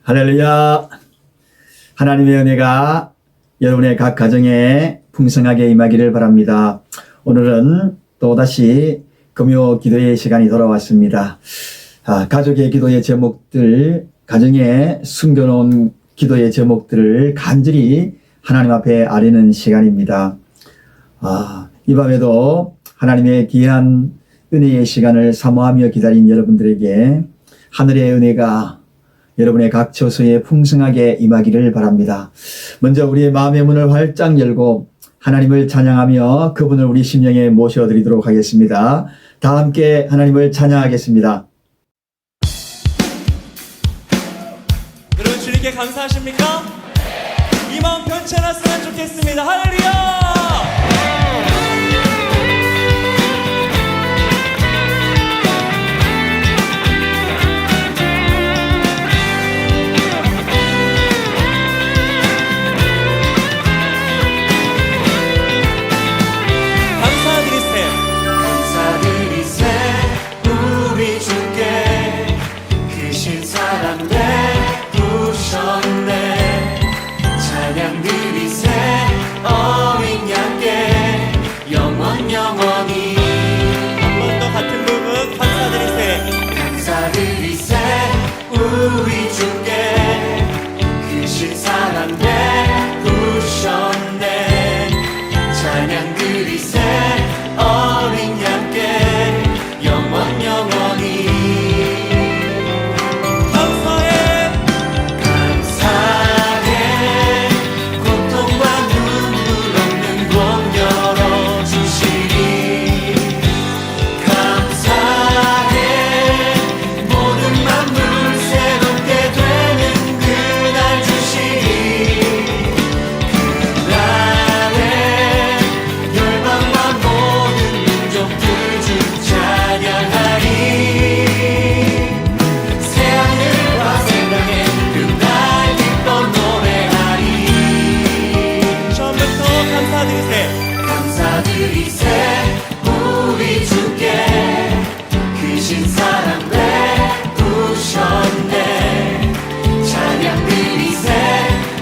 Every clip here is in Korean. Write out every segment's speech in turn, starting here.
할렐루야. 하나님의 은혜가 여러분의 각 가정에 풍성하게 임하기를 바랍니다. 오늘은 또다시 금요 기도의 시간이 돌아왔습니다. 가족의 기도의 제목들, 가정에 숨겨놓은 기도의 제목들을 간절히 하나님 앞에 아뢰는 시간입니다. 이 밤에도 하나님의 귀한 은혜의 시간을 사모하며 기다린 여러분들에게 하늘의 은혜가 여러분의 각 처소에 풍성하게 임하기를 바랍니다. 먼저 우리의 마음의 문을 활짝 열고 하나님을 찬양하며 그분을 우리 심령에 모셔드리도록 하겠습니다. 다 함께 하나님을 찬양하겠습니다. 여러분 주님께 감사하십니까? 이 마음 변치 않았으면 좋겠습니다. 할렐루야! 우리 주께 크신 사랑 베푸셨네. 찬양 드리세 어린 양께 영원 영원히 감사해 감사해. 고통과 눈물 없는 곳 열어주시리. 감사해 모든 만물 새롭게 되는 그날 주시리. 그날에 열방과 모든 민족들 주 찬양하리. 새하늘과 생명에 그날 기뻐 노래하리. 처음부터 감사드리세. 감사드리세 우리 주께 크신 사랑 베푸셨네. 찬양 드리세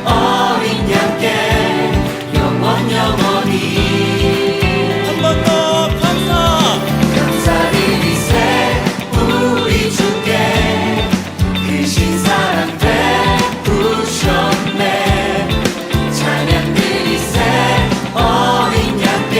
어린 양께 영원 영원히. 한 번 더 감사. 감사드리세 우리 주께 크신 사랑 베푸셨네. 찬양 드리세 어린 양께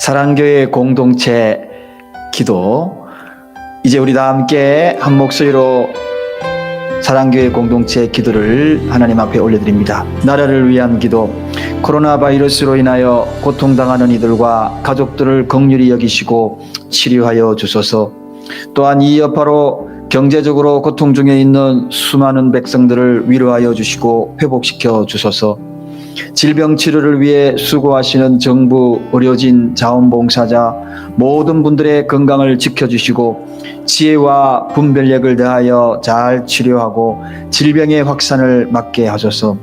사랑교회 공동체 기도, 이제 우리 다 함께 한 목소리로 사랑교회 공동체 기도를 하나님 앞에 올려드립니다. 나라를 위한 기도, 코로나 바이러스로 인하여 고통당하는 이들과 가족들을 긍휼히 여기시고 치료하여 주소서. 또한 이 여파로 경제적으로 고통 중에 있는 수많은 백성들을 위로하여 주시고 회복시켜 주소서. 질병 치료를 위해 수고하시는 정부, 의료진, 자원봉사자 모든 분들의 건강을 지켜주시고 지혜와 분별력을 다하여 잘 치료하고 질병의 확산을 막게 하소서.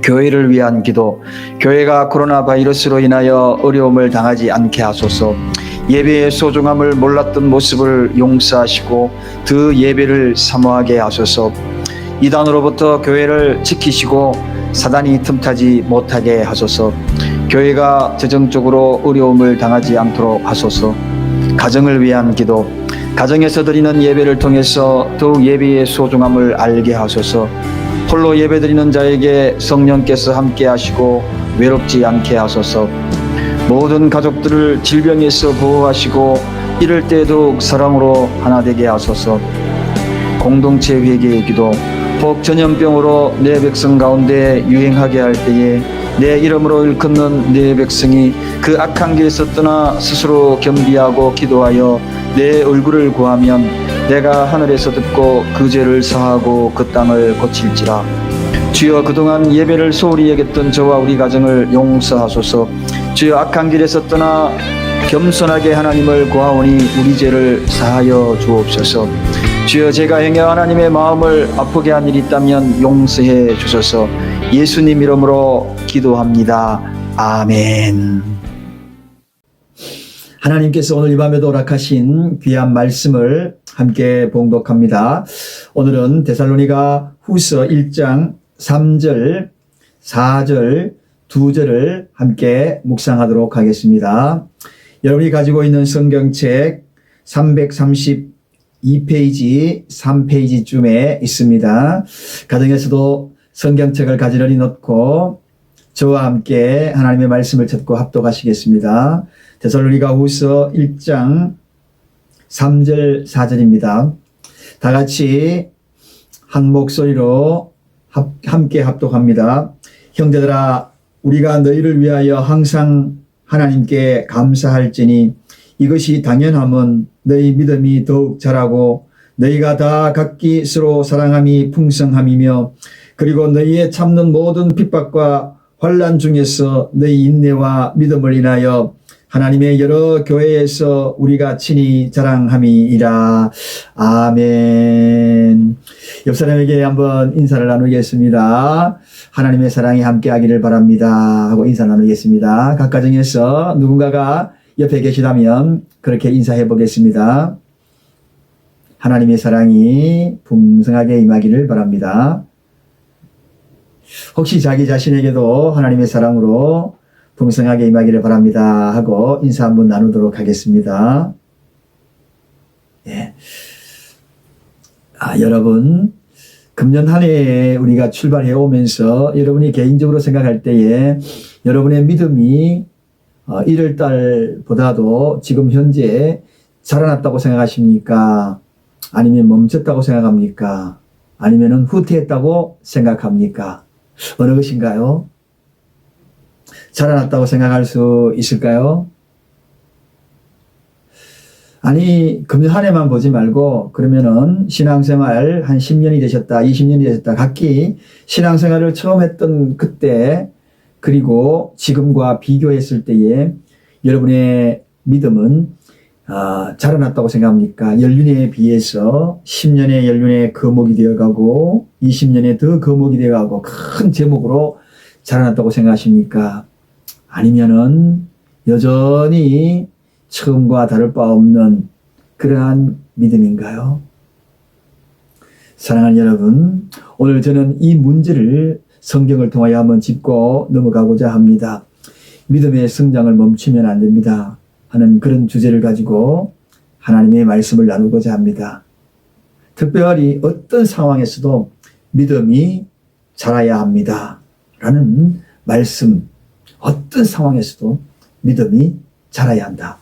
교회를 위한 기도, 교회가 코로나 바이러스로 인하여 어려움을 당하지 않게 하소서. 예배의 소중함을 몰랐던 모습을 용서하시고 그 예배를 사모하게 하소서. 이단으로부터 교회를 지키시고 사단이 틈타지 못하게 하소서. 교회가 재정적으로 어려움을 당하지 않도록 하소서. 가정을 위한 기도, 가정에서 드리는 예배를 통해서 더욱 예배의 소중함을 알게 하소서. 홀로 예배드리는 자에게 성령께서 함께 하시고 외롭지 않게 하소서. 모든 가족들을 질병에서 보호하시고 이럴 때 더욱 사랑으로 하나 되게 하소서. 공동체 회개의 기도, 혹 전염병으로 내 백성 가운데 유행하게 할 때에 내 이름으로 일컫는 내 백성이 그 악한 길에서 떠나 스스로 겸비하고 기도하여 내 얼굴을 구하면 내가 하늘에서 듣고 그 죄를 사하고 그 땅을 고칠지라. 주여, 그동안 예배를 소홀히 여겼던 저와 우리 가정을 용서하소서. 주여, 악한 길에서 떠나 겸손하게 하나님을 구하오니 우리 죄를 사하여 주옵소서. 주여, 제가 행여 하나님의 마음을 아프게 한 일이 있다면 용서해 주소서. 예수님 이름으로 기도합니다. 아멘. 하나님께서 오늘 이 밤에도 허락하신 귀한 말씀을 함께 봉독합니다. 오늘은 데살로니가 후서 1장 3절, 4절, 2절을 함께 묵상하도록 하겠습니다. 여러분이 가지고 있는 성경책 332페이지, 3페이지쯤에 있습니다. 가정에서도 성경책을 가지런히 넣고 저와 함께 하나님의 말씀을 듣고 합독하시겠습니다. 데살로니가 후서 1장 3절, 4절입니다. 다 같이 한 목소리로 함께 합독합니다. 형제들아, 우리가 너희를 위하여 항상 하나님께 감사할지니 이것이 당연함은 너희 믿음이 더욱 자라고 너희가 다 각기 서로 사랑함이 풍성함이며 그리고 너희의 참는 모든 핍박과 환난 중에서 너희 인내와 믿음을 인하여 하나님의 여러 교회에서 우리가 친히 자랑함이니라. 아멘. 옆 사람에게 한번 인사를 나누겠습니다. 하나님의 사랑이 함께하기를 바랍니다 하고 인사 나누겠습니다. 각 가정에서 누군가가 옆에 계시다면 그렇게 인사해 보겠습니다. 하나님의 사랑이 풍성하게 임하기를 바랍니다. 혹시 자기 자신에게도 하나님의 사랑으로 풍성하게 임하기를 바랍니다 하고 인사 한번 나누도록 하겠습니다. 예. 여러분, 금년 한 해에 우리가 출발해 오면서 여러분이 개인적으로 생각할 때에 여러분의 믿음이 1월 달보다도 지금 현재 자라났다고 생각하십니까? 아니면 멈췄다고 생각합니까? 아니면 후퇴했다고 생각합니까? 어느 것인가요? 자라났다고 생각할 수 있을까요? 아니, 금년 한 해만 보지 말고 그러면은 신앙생활 한 10년이 되셨다, 20년이 되셨다, 각기 신앙생활을 처음 했던 그때 그리고 지금과 비교했을 때에 여러분의 믿음은 자라났다고 생각합니까? 연륜에 비해서 10년의 연륜의 거목이 되어가고 20년에 더 거목이 되어가고 큰 제목으로 자라났다고 생각하십니까? 아니면은 여전히 처음과 다를 바 없는 그러한 믿음인가요? 사랑하는 여러분, 오늘 저는 이 문제를 성경을 통하여 한번 짚고 넘어가고자 합니다. 믿음의 성장을 멈추면 안 됩니다 하는 그런 주제를 가지고 하나님의 말씀을 나누고자 합니다. 특별히 어떤 상황에서도 믿음이 자라야 합니다 라는 말씀, 어떤 상황에서도 믿음이 자라야 한다.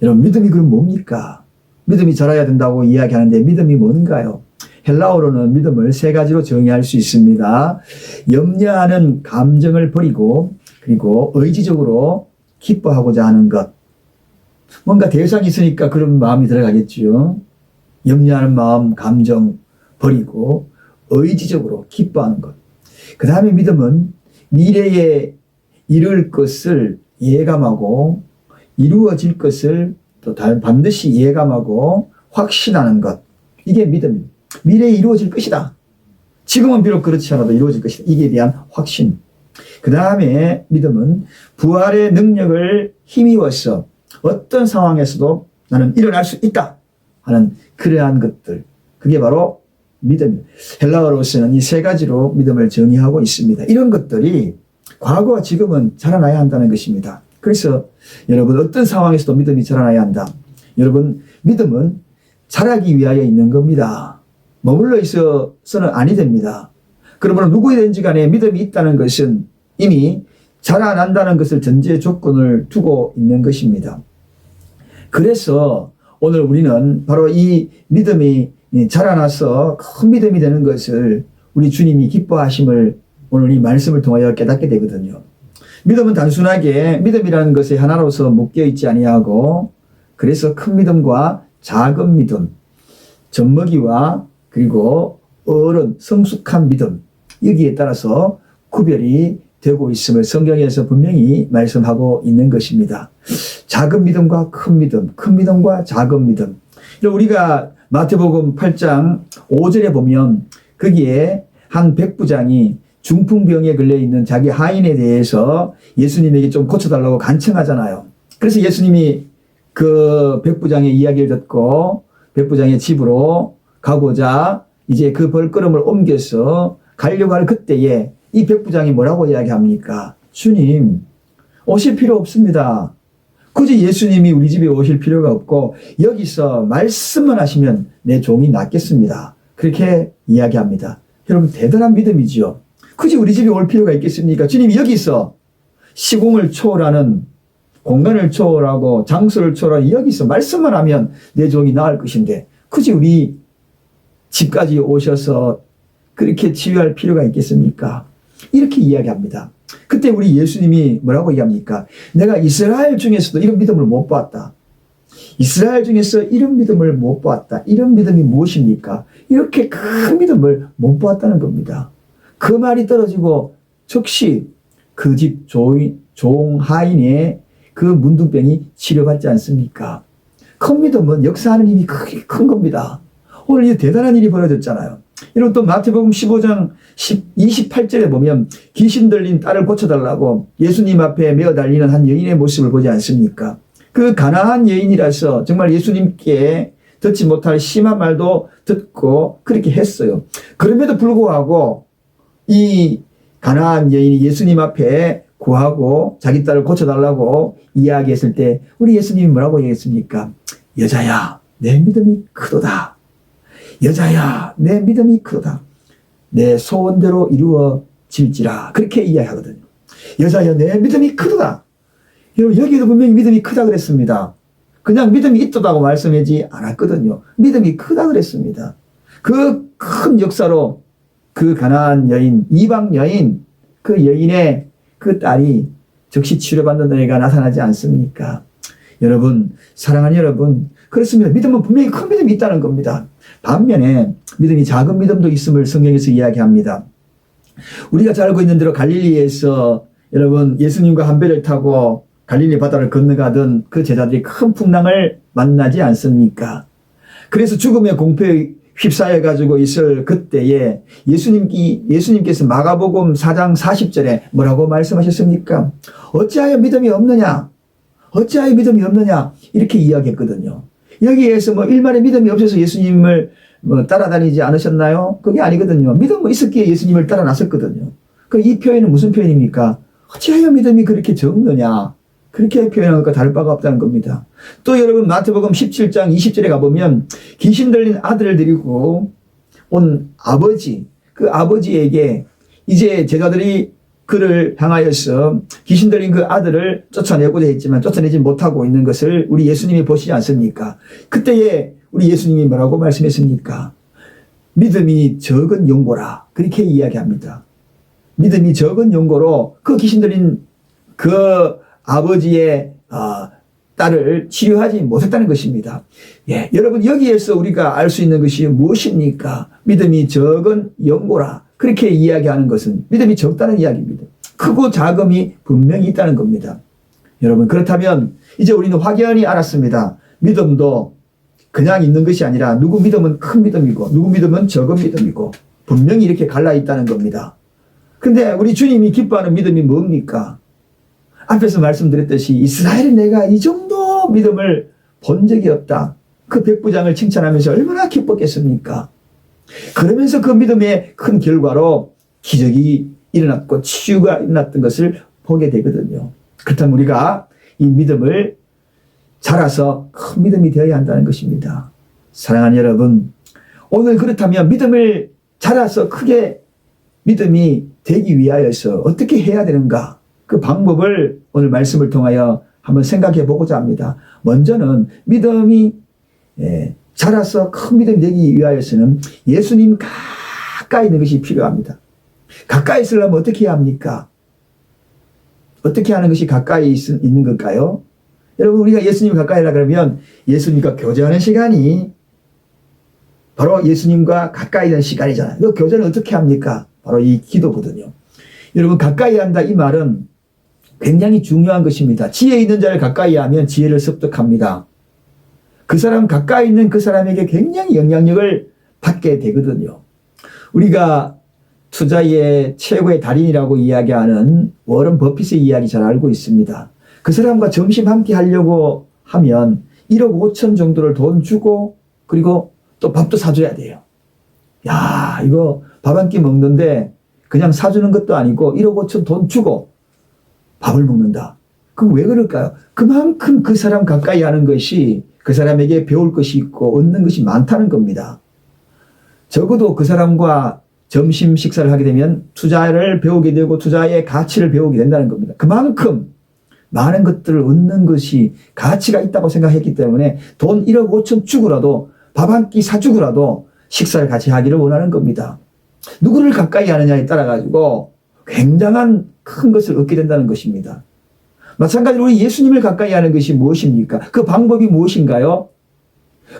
여러분, 믿음이 그럼 뭡니까? 믿음이 자라야 된다고 이야기하는데 믿음이 뭔가요? 헬라어로는 믿음을 세 가지로 정의할 수 있습니다. 염려하는 감정을 버리고, 그리고 의지적으로 기뻐하고자 하는 것. 뭔가 대상이 있으니까 그런 마음이 들어가겠죠. 염려하는 마음, 감정 버리고 의지적으로 기뻐하는 것. 그 다음에 믿음은 미래에 이룰 것을 예감하고 이루어질 것을 또 반드시 예감하고 확신하는 것. 이게 믿음입니다. 미래에 이루어질 것이다. 지금은 비록 그렇지 않아도 이루어질 것이다. 이게 대한 확신. 그 다음에 믿음은 부활의 능력을 힘입어서 어떤 상황에서도 나는 일어날 수 있다 하는 그러한 것들. 그게 바로 믿음. 헬라어로서는 이 세 가지로 믿음을 정의하고 있습니다. 이런 것들이 과거와 지금은 자라나야 한다는 것입니다. 그래서 여러분, 어떤 상황에서도 믿음이 자라나야 한다. 여러분, 믿음은 자라기 위하여 있는 겁니다. 머물러 있어서는 아니 됩니다. 그러므로 누구든지 간에 믿음이 있다는 것은 이미 자라난다는 것을 전제 조건을 두고 있는 것입니다. 그래서 오늘 우리는 바로 이 믿음이 자라나서 큰 믿음이 되는 것을 우리 주님이 기뻐하심을 오늘 이 말씀을 통하여 깨닫게 되거든요. 믿음은 단순하게 믿음이라는 것에 하나로서 묶여 있지 아니하고, 그래서 큰 믿음과 작은 믿음, 젖먹이와 그리고 어른, 성숙한 믿음, 여기에 따라서 구별이 되고 있음을 성경에서 분명히 말씀하고 있는 것입니다. 작은 믿음과 큰 믿음, 큰 믿음과 작은 믿음. 우리가 마태복음 8장 5절에 보면 거기에 한 백부장이 중풍병에 걸려있는 자기 하인에 대해서 예수님에게 좀 고쳐달라고 간청하잖아요. 그래서 예수님이 그 백부장의 이야기를 듣고 백부장의 집으로 가고자 이제 그 벌걸음을 옮겨서 가려고 할 그때에 이 백부장이 뭐라고 이야기합니까? 주님, 오실 필요 없습니다. 굳이 예수님이 우리 집에 오실 필요가 없고 여기서 말씀만 하시면 내 종이 낫겠습니다. 그렇게 이야기합니다. 여러분, 대단한 믿음이지요. 굳이 우리 집에 올 필요가 있겠습니까? 주님이 여기서 시공을 초월하는, 공간을 초월하고 장소를 초월하는 여기서 말씀만 하면 내 종이 나을 것인데 굳이 우리 집까지 오셔서 그렇게 치유할 필요가 있겠습니까? 이렇게 이야기합니다. 그때 우리 예수님이 뭐라고 얘기합니까? 내가 이스라엘 중에서도 이런 믿음을 못 보았다. 이스라엘 중에서 이런 믿음을 못 보았다. 이런 믿음이 무엇입니까? 이렇게 큰 믿음을 못 보았다는 겁니다. 그 말이 떨어지고 즉시 그 집 종하인의 그 문둥병이 치료받지 않습니까? 큰 믿음은 역사하는 힘이 크게 큰 겁니다. 오늘 이 대단한 일이 벌어졌잖아요. 이런 또 마태복음 15장 28절에 보면 귀신 들린 딸을 고쳐달라고 예수님 앞에 메어 달리는 한 여인의 모습을 보지 않습니까? 그 가난한 여인이라서 정말 예수님께 듣지 못할 심한 말도 듣고 그렇게 했어요. 그럼에도 불구하고 이 가난한 여인이 예수님 앞에 구하고 자기 딸을 고쳐달라고 이야기했을 때 우리 예수님이 뭐라고 얘기했습니까? 여자야, 내 믿음이 크도다. 여자야, 내 믿음이 크도다. 내 소원대로 이루어질지라. 그렇게 이야기하거든요. 여자야, 내 믿음이 크도다. 여기에도 분명히 믿음이 크다 그랬습니다. 그냥 믿음이 있다고 말씀하지 않았거든요. 믿음이 크다 그랬습니다. 그 큰 역사로 그 가난한 여인, 이방 여인, 그 여인의 그 딸이 즉시 치료받는 은혜가 나타나지 않습니까? 여러분, 사랑하는 여러분, 그렇습니다. 믿음은 분명히 큰 믿음이 있다는 겁니다. 반면에 믿음이 작은 믿음도 있음을 성경에서 이야기합니다. 우리가 잘 알고 있는 대로 갈릴리에서 여러분 예수님과 한 배를 타고 갈릴리 바다를 건너가던 그 제자들이 큰 풍랑을 만나지 않습니까? 그래서 죽음의 공포에 휩싸여 가지고 있을 그때에 예수님께서 마가복음 4장 40절에 뭐라고 말씀하셨습니까? 어찌하여 믿음이 없느냐? 어찌하여 믿음이 없느냐? 이렇게 이야기했거든요. 여기에서 뭐 일말의 믿음이 없어서 예수님을 따라다니지 않으셨나요? 그게 아니거든요. 믿음이 있었기에 예수님을 따라 나섰거든요. 이 표현은 무슨 표현입니까? 어찌하여 믿음이 그렇게 적느냐? 그렇게 표현한 것과 다를 바가 없다는 겁니다. 또 여러분 마태복음 17장 20절에 가보면 귀신 들린 아들을 데리고 온 아버지, 그 아버지에게 이제 제자들이 그를 향하여서 귀신 들린 그 아들을 쫓아내고자 했지만 쫓아내지 못하고 있는 것을 우리 예수님이 보시지 않습니까? 그때에 우리 예수님이 뭐라고 말씀했습니까? 믿음이 적은 용고라. 그렇게 이야기합니다. 믿음이 적은 용고로 그 귀신 들린 그 아버지의 딸을 치유하지 못했다는 것입니다. 예, 여러분 여기에서 우리가 알 수 있는 것이 무엇입니까? 믿음이 적은 용고라. 그렇게 이야기하는 것은 믿음이 적다는 이야기입니다. 크고 작음이 분명히 있다는 겁니다. 여러분 그렇다면 이제 우리는 확연히 알았습니다. 믿음도 그냥 있는 것이 아니라 누구 믿음은 큰 믿음이고 누구 믿음은 적은 믿음이고 분명히 이렇게 갈라 있다는 겁니다. 근데 우리 주님이 기뻐하는 믿음이 뭡니까? 앞에서 말씀드렸듯이 이스라엘은 내가 이 정도 믿음을 본 적이 없다. 그 백부장을 칭찬하면서 얼마나 기뻤겠습니까? 그러면서 그 믿음의 큰 결과로 기적이 일어났고 치유가 일어났던 것을 보게 되거든요. 그렇다면 우리가 이 믿음을 자라서 큰 믿음이 되어야 한다는 것입니다. 사랑하는 여러분, 오늘 그렇다면 믿음을 자라서 크게 믿음이 되기 위하여서 어떻게 해야 되는가? 그 방법을 오늘 말씀을 통하여 한번 생각해 보고자 합니다. 먼저는 믿음이 자라서 큰 믿음이 되기 위하여서는 예수님 가까이 있는 것이 필요합니다. 가까이 있으려면 어떻게 해야 합니까? 어떻게 하는 것이 가까이 있는 걸까요? 여러분 우리가 예수님 가까이 하려 그러면 예수님과 교제하는 시간이 바로 예수님과 가까이 있는 시간이잖아요. 그 교제는 어떻게 합니까? 바로 이 기도거든요. 여러분 가까이 한다 이 말은 굉장히 중요한 것입니다. 지혜 있는 자를 가까이 하면 지혜를 습득합니다. 그 사람 가까이 있는 그 사람에게 굉장히 영향력을 받게 되거든요. 우리가 투자의 최고의 달인이라고 이야기하는 워런 버핏의 이야기 잘 알고 있습니다. 그 사람과 점심 함께 하려고 하면 1억 5천 정도를 돈 주고 그리고 또 밥도 사줘야 돼요. 야, 이거 밥 한 끼 먹는데 그냥 사주는 것도 아니고 1억 5천 돈 주고 밥을 먹는다. 그럼 왜 그럴까요? 그만큼 그 사람 가까이 하는 것이 그 사람에게 배울 것이 있고 얻는 것이 많다는 겁니다. 적어도 그 사람과 점심 식사를 하게 되면 투자를 배우게 되고 투자의 가치를 배우게 된다는 겁니다. 그만큼 많은 것들을 얻는 것이 가치가 있다고 생각했기 때문에 돈 1억 5천 주고라도 밥 한 끼 사주고라도 식사를 같이 하기를 원하는 겁니다. 누구를 가까이 하느냐에 따라 가지고 굉장한 큰 것을 얻게 된다는 것입니다. 마찬가지로 우리 예수님을 가까이 하는 것이 무엇입니까? 그 방법이 무엇인가요?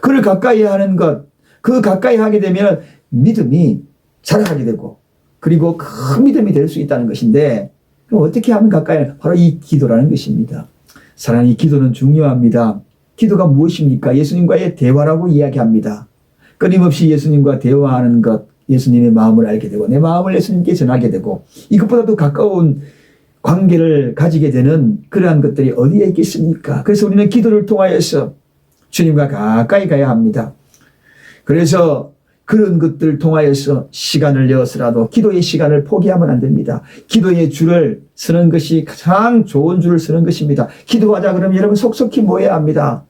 그를 가까이 하는 것, 그 가까이 하게 되면 믿음이 자라게 되고 그리고 큰 믿음이 될 수 있다는 것인데 그럼 어떻게 하면 가까이 하냐? 바로 이 기도라는 것입니다. 사랑하는 이 기도는 중요합니다. 기도가 무엇입니까? 예수님과의 대화라고 이야기합니다. 끊임없이 예수님과 대화하는 것, 예수님의 마음을 알게 되고 내 마음을 예수님께 전하게 되고 이것보다도 가까운 관계를 가지게 되는 그러한 것들이 어디에 있겠습니까? 그래서 우리는 기도를 통하여서 주님과 가까이 가야 합니다. 그래서 그런 것들을 통하여서 시간을 내어서라도 기도의 시간을 포기하면 안 됩니다. 기도의 줄을 서는 것이 가장 좋은 줄을 서는 것입니다. 기도하자 그러면 여러분 속속히 모여야 합니다.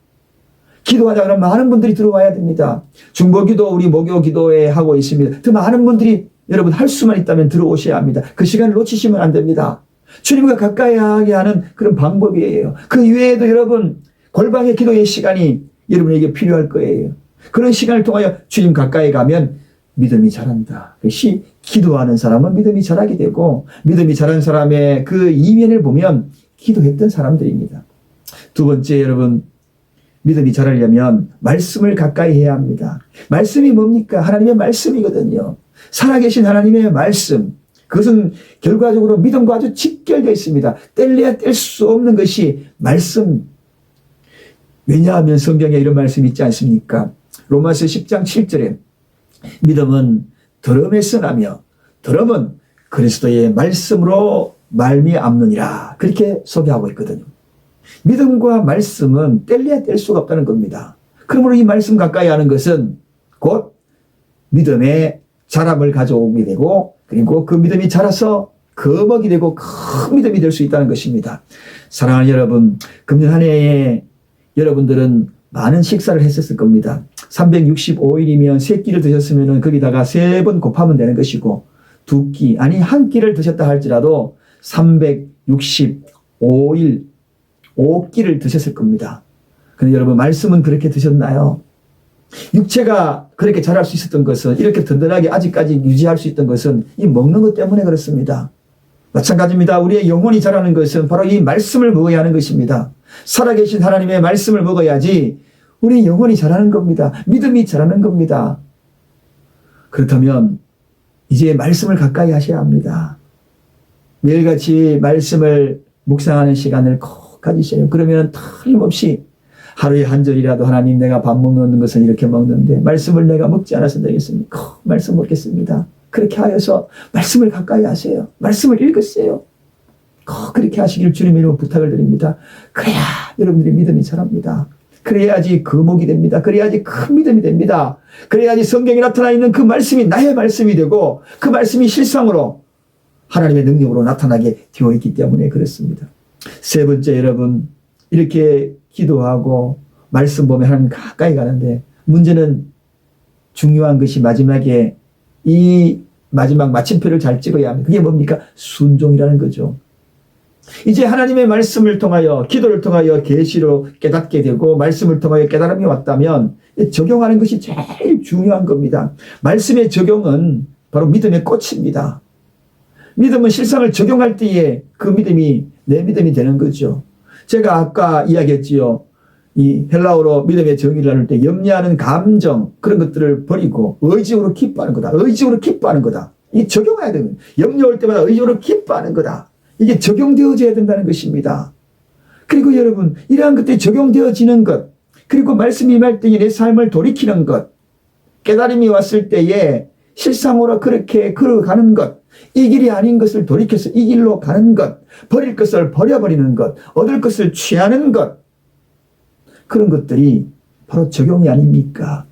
기도하자 그러면 많은 분들이 들어와야 됩니다. 중보기도 우리 목요 기도회 하고 있습니다. 더 많은 분들이 여러분 할 수만 있다면 들어오셔야 합니다. 그 시간을 놓치시면 안 됩니다. 주님과 가까이 하게 하는 그런 방법이에요. 그 이외에도 여러분 골방의 기도의 시간이 여러분에게 필요할 거예요. 그런 시간을 통하여 주님 가까이 가면 믿음이 자란다. 그것이 기도하는 사람은 믿음이 자라게 되고 믿음이 자란 사람의 그 이면을 보면 기도했던 사람들입니다. 두 번째 여러분 믿음이 자라려면 말씀을 가까이 해야 합니다. 말씀이 뭡니까? 하나님의 말씀이거든요. 살아계신 하나님의 말씀. 그것은 결과적으로 믿음과 아주 직결되어 있습니다. 뗄래야 뗄 수 없는 것이 말씀. 왜냐하면 성경에 이런 말씀이 있지 않습니까? 로마서 10장 7절에 믿음은 들음에 써나며 들음은 그리스도의 말씀으로 말미암느니라. 그렇게 소개하고 있거든요. 믿음과 말씀은 뗄래야 뗄 수가 없다는 겁니다. 그러므로 이 말씀 가까이 하는 것은 곧 믿음의 자람을 가져오게 되고 그리고 그 믿음이 자라서 거목이 되고 큰 믿음이 될 수 있다는 것입니다. 사랑하는 여러분, 금년 한 해에 여러분들은 많은 식사를 했었을 겁니다. 365일이면 3끼를 드셨으면 거기다가 3번 곱하면 되는 것이고 2끼 아니 1끼를 드셨다 할지라도 365일 5끼를 드셨을 겁니다. 근데 여러분, 말씀은 그렇게 드셨나요? 육체가 그렇게 자랄 수 있었던 것은, 이렇게 든든하게 아직까지 유지할 수 있던 것은 이 먹는 것 때문에 그렇습니다. 마찬가지입니다. 우리의 영혼이 자라는 것은 바로 이 말씀을 먹어야 하는 것입니다. 살아계신 하나님의 말씀을 먹어야지 우리 영혼이 자라는 겁니다. 믿음이 자라는 겁니다. 그렇다면 이제 말씀을 가까이 하셔야 합니다. 매일같이 말씀을 묵상하는 시간을 꼭 가지세요. 그러면 틀림없이 하루에 한 절이라도 하나님, 내가 밥 먹는 것은 이렇게 먹는데 말씀을 내가 먹지 않아서 되겠습니까? 꼭 말씀 먹겠습니다. 그렇게 하여서 말씀을 가까이 하세요. 말씀을 읽으세요. 꼭 그렇게 하시길 주님의 이름으로 부탁을 드립니다. 그래야 여러분들이 믿음이 자랍니다. 그래야지 거목이 됩니다. 그래야지 큰 믿음이 됩니다. 그래야지 성경에 나타나 있는 그 말씀이 나의 말씀이 되고 그 말씀이 실상으로 하나님의 능력으로 나타나게 되어 있기 때문에 그렇습니다. 세 번째, 여러분, 이렇게 기도하고 말씀 보면 하나님 가까이 가는데 문제는, 중요한 것이 마지막에 이 마지막 마침표를 잘 찍어야 합니다. 그게 뭡니까? 순종이라는 거죠. 이제 하나님의 말씀을 통하여, 기도를 통하여 계시로 깨닫게 되고 말씀을 통하여 깨달음이 왔다면 적용하는 것이 제일 중요한 겁니다. 말씀의 적용은 바로 믿음의 꽃입니다. 믿음은 실상을 적용할 때에 그 믿음이 내 믿음이 되는 거죠. 제가 아까 이야기했지요. 이 헬라어로 믿음의 정의를 나눌 때 염려하는 감정, 그런 것들을 버리고 의지적으로 기뻐하는 거다. 의지적으로 기뻐하는 거다. 이 적용해야 되는 거예요. 염려할 때마다 의지적으로 기뻐하는 거다. 이게 적용되어져야 된다는 것입니다. 그리고 여러분, 이러한 것들이 적용되어지는 것, 그리고 말씀이 임할 때에 내 삶을 돌이키는 것, 깨달음이 왔을 때에 실상으로 그렇게 걸어가는 것, 이 길이 아닌 것을 돌이켜서 이 길로 가는 것, 버릴 것을 버려버리는 것, 얻을 것을 취하는 것, 그런 것들이 바로 적용이 아닙니까?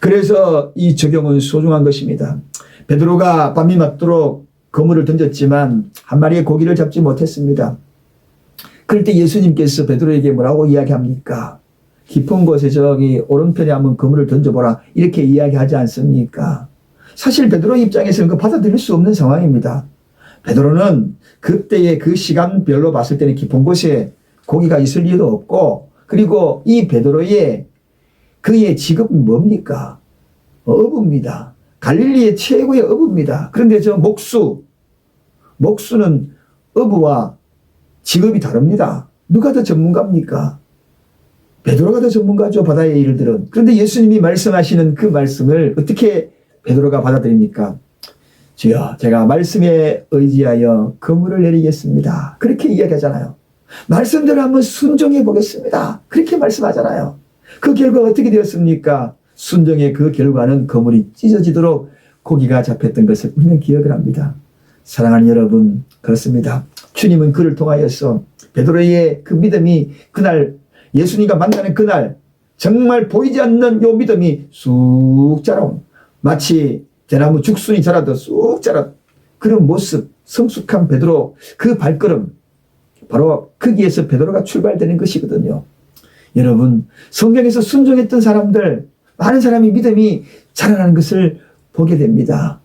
그래서 이 적용은 소중한 것입니다. 베드로가 밤이 맞도록 그물을 던졌지만 한 마리의 고기를 잡지 못했습니다. 그럴 때 예수님께서 베드로에게 뭐라고 이야기합니까? 깊은 곳에 저기 오른편에 한번 그물을 던져보라, 이렇게 이야기하지 않습니까? 사실 베드로 입장에서는 그 받아들일 수 없는 상황입니다. 베드로는 그때의 그 시간별로 봤을 때는 깊은 곳에 고기가 있을 리도 없고, 그리고 이 베드로의 그의 직업은 뭡니까? 어부입니다. 갈릴리의 최고의 어부입니다. 그런데 저 목수는 어부와 직업이 다릅니다. 누가 더 전문가입니까? 베드로가 더 전문가죠, 바다의 일들은. 그런데 예수님이 말씀하시는 그 말씀을 어떻게 베드로가 받아들입니까? 주여, 제가 말씀에 의지하여 그물을 내리겠습니다. 그렇게 이야기하잖아요. 말씀대로 한번 순종해 보겠습니다. 그렇게 말씀하잖아요. 그 결과가 어떻게 되었습니까? 순종의 그 결과는 그물이 찢어지도록 고기가 잡혔던 것을 우리는 기억을 합니다. 사랑하는 여러분, 그렇습니다. 주님은 그를 통하여서 베드로의 그 믿음이 그날 예수님과 만나는 그날 정말 보이지 않는 요 믿음이 쑥 자라온, 마치 대나무 죽순이 자라듯 쑥 자란 그런 모습, 성숙한 베드로 그 발걸음, 바로 거기에서 베드로가 출발되는 것이거든요. 여러분, 성경에서 순종했던 사람들, 많은 사람이 믿음이 자라나는 것을 보게 됩니다.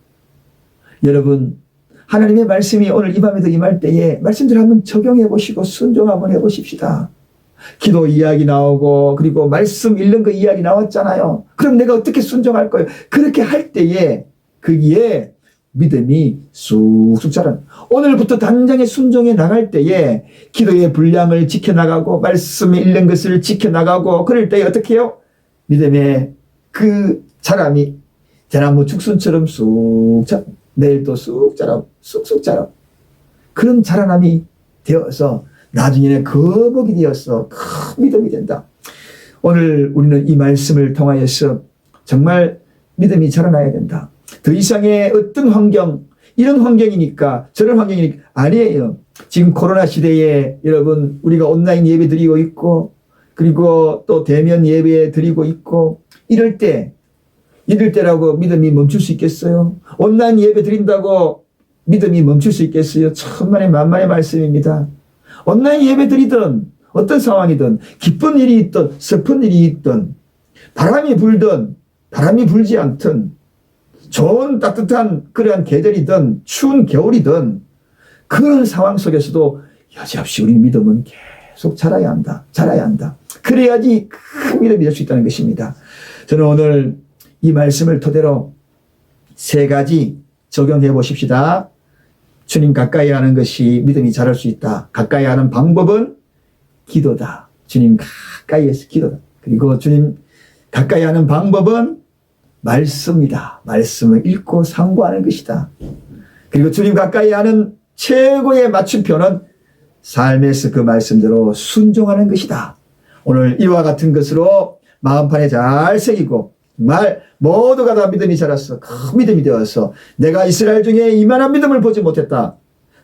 여러분, 하나님의 말씀이 오늘 이 밤에도 임할 때에 말씀들 한번 적용해 보시고 순종 한번 해보십시다. 기도 이야기 나오고 그리고 말씀 읽는 거 이야기 나왔잖아요. 그럼 내가 어떻게 순종할 거예요? 그렇게 할 때에 거기에 믿음이 쑥쑥 자라는, 오늘부터 당장에 순종해 나갈 때에 기도의 분량을 지켜나가고 말씀 읽는 것을 지켜나가고 그럴 때에 어떻게 해요? 믿음의 그 자람이 대나무 죽순처럼 쑥 자라, 내일 또 쑥 자라, 쑥쑥 자라, 그런 자라남이 되어서 나중에는 거목이 되어서 큰 믿음이 된다. 오늘 우리는 이 말씀을 통하여서 정말 믿음이 자라나야 된다. 더 이상의 어떤 환경, 이런 환경이니까 저런 환경이니까 아니에요. 지금 코로나 시대에 여러분 우리가 온라인 예배 드리고 있고 그리고 또 대면 예배 드리고 있고 이럴 때라고 믿음이 멈출 수 있겠어요? 온라인 예배 드린다고 믿음이 멈출 수 있겠어요? 천만의 만만의 말씀입니다. 온라인 예배 드리든 어떤 상황이든 기쁜 일이 있든 슬픈 일이 있든 바람이 불든 바람이 불지 않든 좋은 따뜻한 그러한 계절이든 추운 겨울이든 그런 상황 속에서도 여지없이 우리 믿음은 계속 자라야 한다. 자라야 한다. 그래야지 큰 믿음이 될 수 있다는 것입니다. 저는 오늘 이 말씀을 토대로 3가지 적용해 보십시다. 주님 가까이 하는 것이 믿음이 자랄 수 있다. 가까이 하는 방법은 기도다. 주님 가까이에서 기도다. 그리고 주님 가까이 하는 방법은 말씀이다. 말씀을 읽고 상고하는 것이다. 그리고 주님 가까이 하는 최고의 맞춤표는 삶에서 그 말씀대로 순종하는 것이다. 오늘 이와 같은 것으로 마음판에 잘 새기고 정말 모두가 다 믿음이 자랐어. 큰 믿음이 되어서 내가 이스라엘 중에 이만한 믿음을 보지 못했다.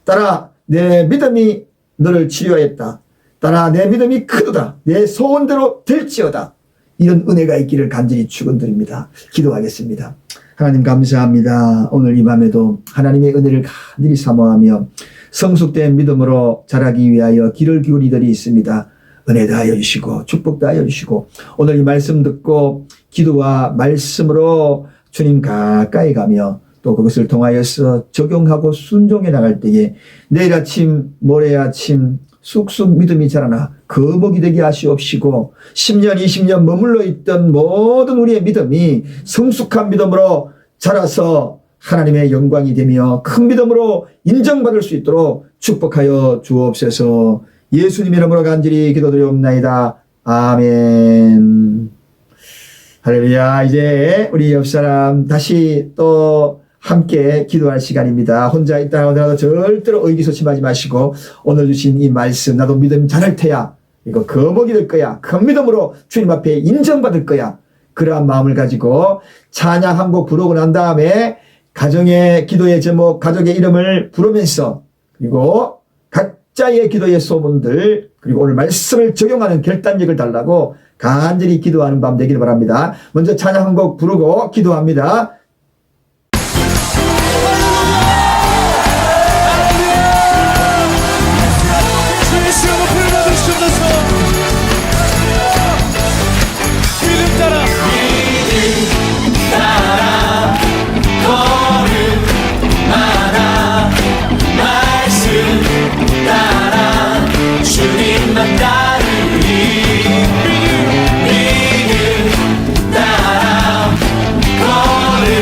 따라 내 믿음이 너를 치유하였다. 따라 내 믿음이 크도다. 내 소원대로 될지어다. 이런 은혜가 있기를 간절히 축원드립니다. 기도하겠습니다. 하나님 감사합니다. 오늘 이 밤에도 하나님의 은혜를 간절히 사모하며 성숙된 믿음으로 자라기 위하여 귀를 기울이들이 있습니다. 은혜 다하여 주시고 축복 다하여 주시고 오늘 이 말씀 듣고 기도와 말씀으로 주님 가까이 가며 또 그것을 통하여서 적용하고 순종해 나갈 때에 내일 아침 모레 아침 쑥쑥 믿음이 자라나 거목이 되게 하시옵시고 10년 20년 머물러 있던 모든 우리의 믿음이 성숙한 믿음으로 자라서 하나님의 영광이 되며 큰 믿음으로 인정받을 수 있도록 축복하여 주옵소서. 예수님 이름으로 간절히 기도드리옵나이다. 아멘. 할렐루야. 이제 우리 옆사람 다시 또 함께 기도할 시간입니다. 혼자 있다 하더라도 절대로 의기소침하지 마시고 오늘 주신 이 말씀 나도 믿음 잘할 테야. 이거 거목이 될 거야. 큰 믿음으로 주님 앞에 인정받을 거야. 그러한 마음을 가지고 찬양 한 곡 부르고 난 다음에 가정의 기도의 제목, 가족의 이름을 부르면서 그리고 각자의 기도의 소문들 그리고 오늘 말씀을 적용하는 결단력을 달라고 간절히 기도하는 밤 되기를 바랍니다. 먼저 찬양 한 곡 부르고 기도합니다. 주님만 따르리 믿음 따라 걸음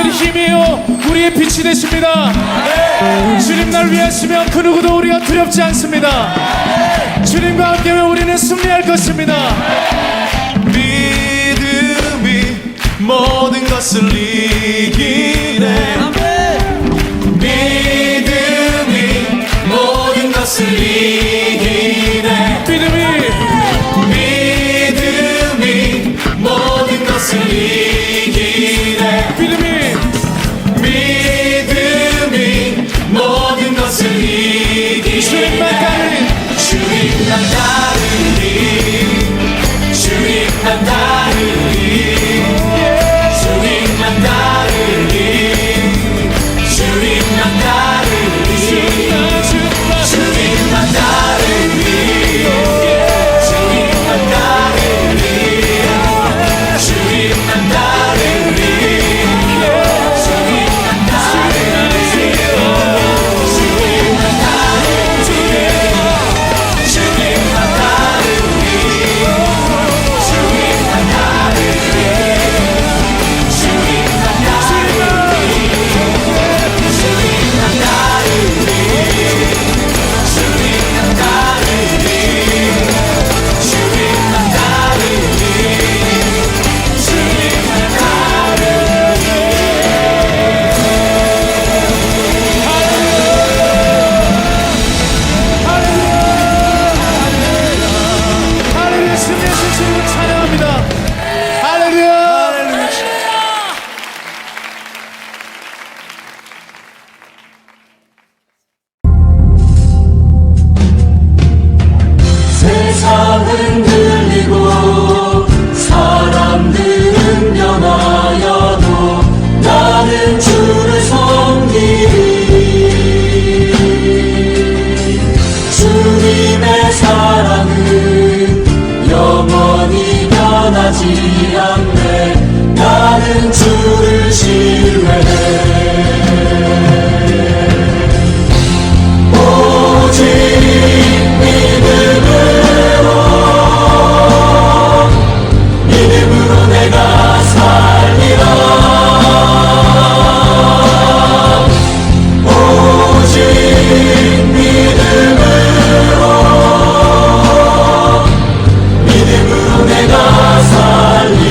우리의 힘이요 우리의 빛이 되십니다. 주님 날 위하시면 그 누구도 우리가 두렵지 않습니다. 주님과 함께 우리는 승리할 것입니다. 믿음이 모든 것을 이기네. 믿음이 모든 것을 이기네. 믿음이 모든 것을 이기네. 믿음이 모든 것을 이기네. 주님만 따르니 주님만 따르니 주님만 따르니 주님만 따르니 주님만 따르니 주님만 따르니 주님만 따르니 주님만 따르니 주님만 따르니 할렐루야. 승리하신 주님을 찬양합니다. 할렐루야. 세상은 들리고 사람들은 변하여도 나는 주를 섬기리. 주님의 사랑은 영원히 변하지 않네. 나는 주를 신뢰해. 오직 믿음으로 내가 살리라. 오직 믿음으로 내가 살리라.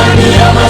말미암아